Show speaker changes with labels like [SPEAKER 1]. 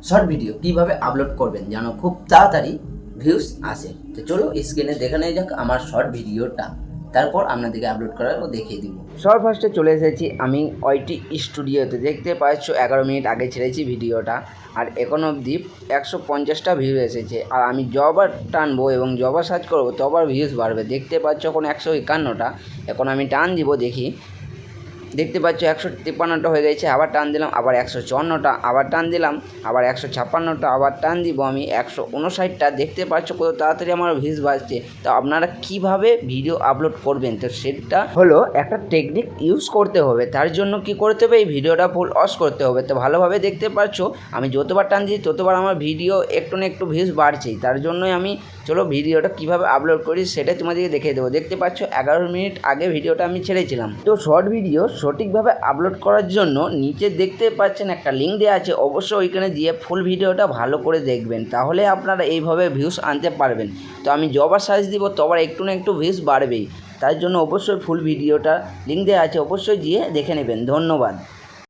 [SPEAKER 1] Short video কিভাবে upload করবেন যেন খুব তাড়াতাড়ি ভিউজ আসে। তো চলো স্ক্রিনে দেখে নেওয়া যাক আমার শর্ট ভিডিওটা, তারপর আপনাদেরকে আপলোড করার দেখিয়ে দিব। সবার ফার্স্টে চলে এসেছি আমি ওয়াইটি স্টুডিওতে। দেখতে পাচ্ছ 11 মিনিট আগে ছেড়েছি ভিডিওটা, আর এখন অবধি 150টা ভিউ এসেছে। আর আমি যবার টানবো এবং যবার সার্চ করবো তবার ভিউজ বাড়বে। দেখতে পাচ্ছ এখন 151টা, এখন আমি টান দিব দেখি। দেখতে পাচ্ছ 153টা হয়ে গেছে, আবার টান দিলাম, আবার 154টা, আবার টান দিলাম, আবার 156টা, আবার টান দিব আমি 159টা। দেখতে পাচ্ছ কত তাড়াতাড়ি আমার ভিউজ বাড়ছে। তো আপনারা কিভাবে ভিডিও আপলোড করবেন, তো সেটা হলো একটা টেকনিক ইউজ করতে হবে। তার জন্য কি করতে হবে, এই ভিডিওটা ফুল অস করতে হবে। তো ভালোভাবে দেখতে পাচ্ছ আমি যতবার টান দিই ততবার আমার ভিডিও একটু না একটু ভিউজ বাড়ছেই। তার জন্যই আমি চলো ভিডিওটা কিভাবে আপলোড করি সেটাই তোমাদেরকে দেখিয়ে দেবো। দেখতে পাচ্ছ 11 মিনিট আগে ভিডিওটা আমি ছেড়েছিলাম। তো শর্ট ভিডিও সঠিকভাবে আপলোড করার জন্য নিচে দেখতে পাচ্ছেন একটা লিঙ্ক দেওয়া আছে, অবশ্যই ওইখানে দিয়ে ফুল ভিডিওটা ভালো করে দেখবেন, তাহলে আপনারা এইভাবে ভিউজ আনতে পারবেন। তো আমি যবার সার্চ দিব তবার একটু না একটু ভিউজ বাড়বেই। তার জন্য অবশ্যই ফুল ভিডিওটা লিঙ্ক দেওয়া আছে, অবশ্যই গিয়ে দেখে নেবেন। ধন্যবাদ।